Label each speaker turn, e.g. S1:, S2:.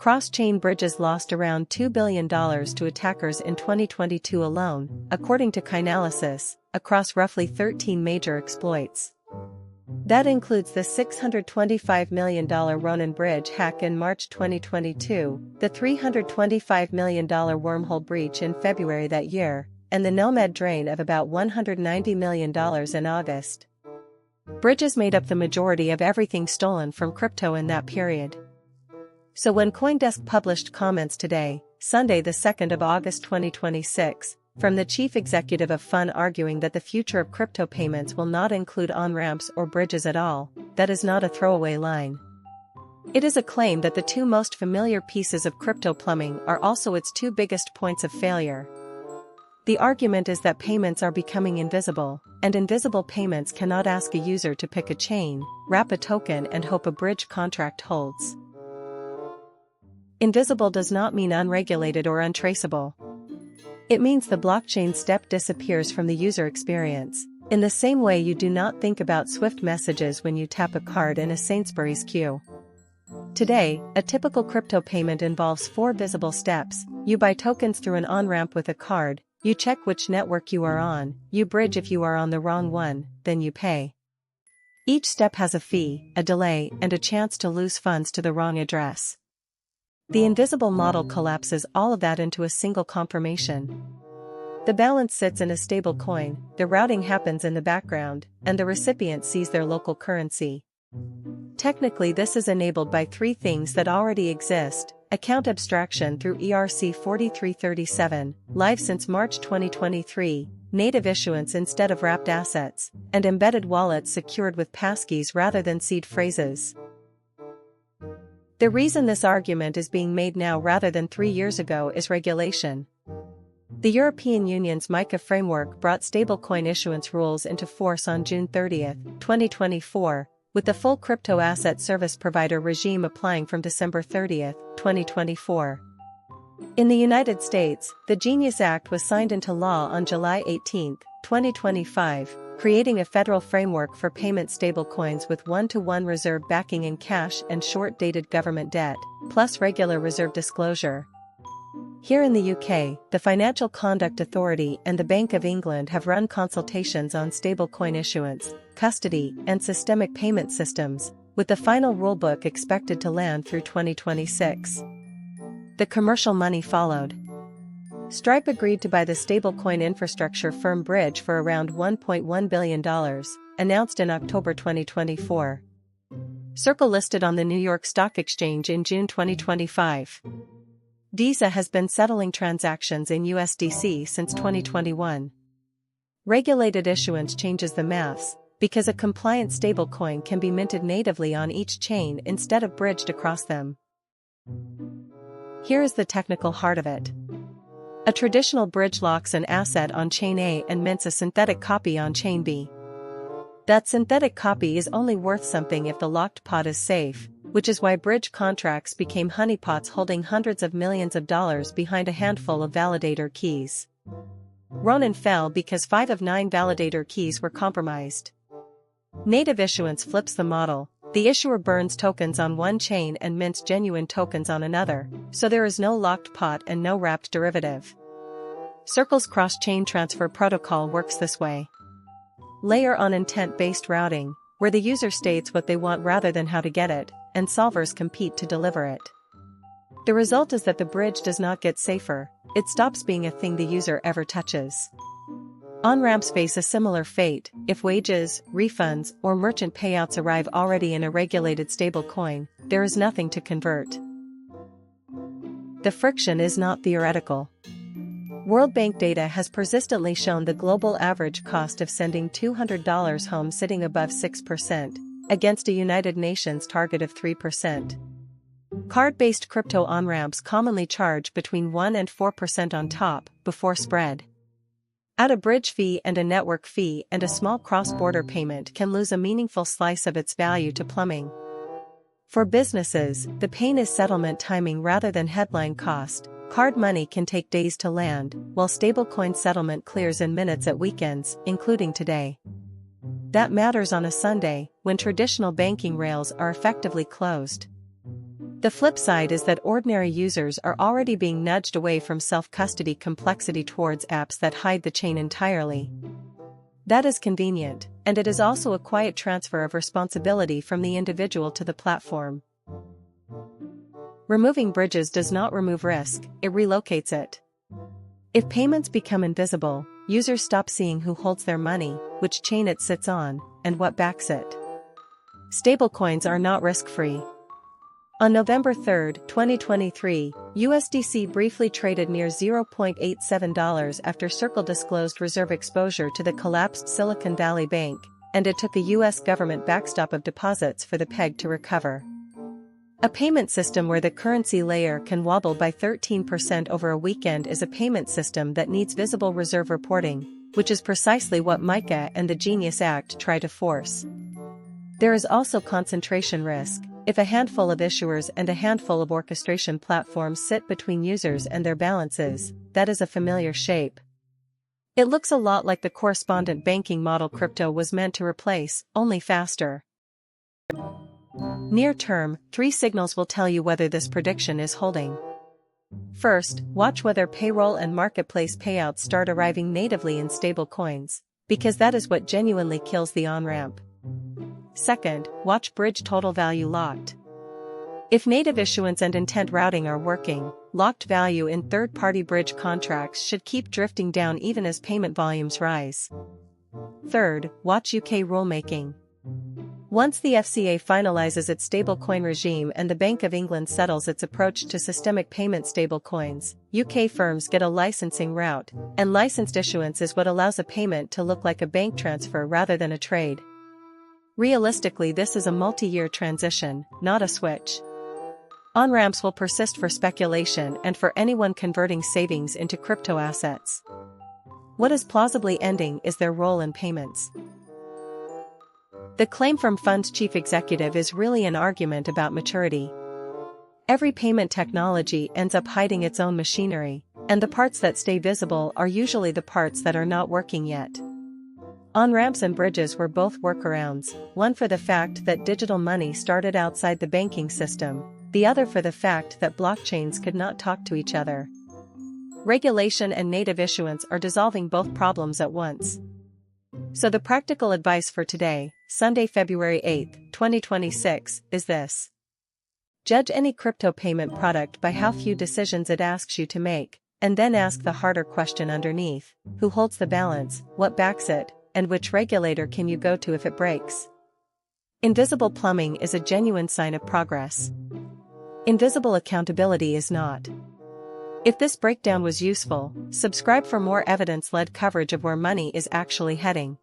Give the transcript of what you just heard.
S1: Cross-chain bridges lost around $2 billion to attackers in 2022 alone, according to Chainalysis, across roughly 13 major exploits. That includes the $625 million Ronin bridge hack in March 2022, the $325 million Wormhole breach in February that year, and the Nomad drain of about $190 million in August. Bridges made up the majority of everything stolen from crypto in that period. So when CoinDesk published comments today, Sunday the 2nd of August 2026, from the chief executive of FUN arguing that the future of crypto payments will not include on-ramps or bridges at all, that is not a throwaway line. It is a claim that the two most familiar pieces of crypto plumbing are also its two biggest points of failure. The argument is that payments are becoming invisible, and invisible payments cannot ask a user to pick a chain, wrap a token and hope a bridge contract holds. Invisible does not mean unregulated or untraceable. It means the blockchain step disappears from the user experience, in the same way you do not think about Swift messages when you tap a card in a Sainsbury's queue. Today, a typical crypto payment involves 4 visible steps. You buy tokens through an on-ramp with a card, you check which network you are on, you bridge if you are on the wrong one, then you pay. Each step has a fee, a delay, and a chance to lose funds to the wrong address. The invisible model collapses all of that into a single confirmation. The balance sits in a stablecoin, the routing happens in the background, and the recipient sees their local currency. Technically, this is enabled by 3 things that already exist: account abstraction through ERC 4337, live since March 2023, native issuance instead of wrapped assets, and embedded wallets secured with passkeys rather than seed phrases. The reason this argument is being made now rather than 3 years ago is regulation. The European Union's MiCA framework brought stablecoin issuance rules into force on June 30, 2024, with the full crypto asset service provider regime applying from December 30, 2024. In the United States, the Genius Act was signed into law on July 18, 2025, creating a federal framework for payment stablecoins with one-to-one reserve backing in cash and short-dated government debt, plus regular reserve disclosure. Here in the UK, the Financial Conduct Authority and the Bank of England have run consultations on stablecoin issuance, custody, and systemic payment systems, with the final rulebook expected to land through 2026. The commercial money followed. Stripe agreed to buy the stablecoin infrastructure firm Bridge for around $1.1 billion, announced in October 2024. Circle listed on the New York Stock Exchange in June 2025. Visa has been settling transactions in USDC since 2021. Regulated issuance changes the maths, because a compliant stablecoin can be minted natively on each chain instead of bridged across them. Here is the technical heart of it. A traditional bridge locks an asset on chain A and mints a synthetic copy on chain B. That synthetic copy is only worth something if the locked pot is safe, which is why bridge contracts became honeypots holding hundreds of millions of dollars behind a handful of validator keys. Ronin fell because 5 of 9 validator keys were compromised. Native issuance flips the model. The issuer burns tokens on one chain and mints genuine tokens on another, so there is no locked pot and no wrapped derivative. Circle's cross-chain transfer protocol works this way. Layer on intent-based routing, where the user states what they want rather than how to get it, and solvers compete to deliver it. The result is that the bridge does not get safer, it stops being a thing the user ever touches. On-ramps face a similar fate. If wages, refunds, or merchant payouts arrive already in a regulated stablecoin, there is nothing to convert. The friction is not theoretical. World Bank data has persistently shown the global average cost of sending $200 home sitting above 6%, against a United Nations target of 3%. Card-based crypto on-ramps commonly charge between 1% and 4% on top, before spread. Add a bridge fee and a network fee, and a small cross-border payment can lose a meaningful slice of its value to plumbing. For businesses, the pain is settlement timing rather than headline cost. Card money can take days to land, while stablecoin settlement clears in minutes at weekends, including today. That matters on a Sunday, when traditional banking rails are effectively closed. The flip side is that ordinary users are already being nudged away from self-custody complexity towards apps that hide the chain entirely. That is convenient, and it is also a quiet transfer of responsibility from the individual to the platform. Removing bridges does not remove risk, it relocates it. If payments become invisible, users stop seeing who holds their money, which chain it sits on, and what backs it. Stablecoins are not risk-free. On November 3, 2023, USDC briefly traded near $0.87 after Circle disclosed reserve exposure to the collapsed Silicon Valley Bank, and it took a US government backstop of deposits for the peg to recover. A payment system where the currency layer can wobble by 13% over a weekend is a payment system that needs visible reserve reporting, which is precisely what MiCA and the Genius Act try to force. There is also concentration risk. If a handful of issuers and a handful of orchestration platforms sit between users and their balances, that is a familiar shape. It looks a lot like the correspondent banking model crypto was meant to replace, only faster. Near term, 3 signals will tell you whether this prediction is holding. First, watch whether payroll and marketplace payouts start arriving natively in stablecoins, because that is what genuinely kills the on-ramp. Second, watch bridge total value locked. If native issuance and intent routing are working, locked value in third-party bridge contracts should keep drifting down even as payment volumes rise. Third, watch UK rulemaking. Once the FCA finalizes its stablecoin regime and the Bank of England settles its approach to systemic payment stablecoins, UK firms get a licensing route, and licensed issuance is what allows a payment to look like a bank transfer rather than a trade. Realistically, this is a multi-year transition, not a switch. On-ramps will persist for speculation and for anyone converting savings into crypto assets. What is plausibly ending is their role in payments. The claim from Fund's chief executive is really an argument about maturity. Every payment technology ends up hiding its own machinery, and the parts that stay visible are usually the parts that are not working yet. On-ramps and bridges were both workarounds, one for the fact that digital money started outside the banking system, the other for the fact that blockchains could not talk to each other. Regulation and native issuance are dissolving both problems at once. So the practical advice for today, Sunday, February 8, 2026, is this. Judge any crypto payment product by how few decisions it asks you to make, and then ask the harder question underneath: who holds the balance, what backs it, and which regulator can you go to if it breaks? Invisible plumbing is a genuine sign of progress. Invisible accountability is not. If this breakdown was useful, subscribe for more evidence-led coverage of where money is actually heading.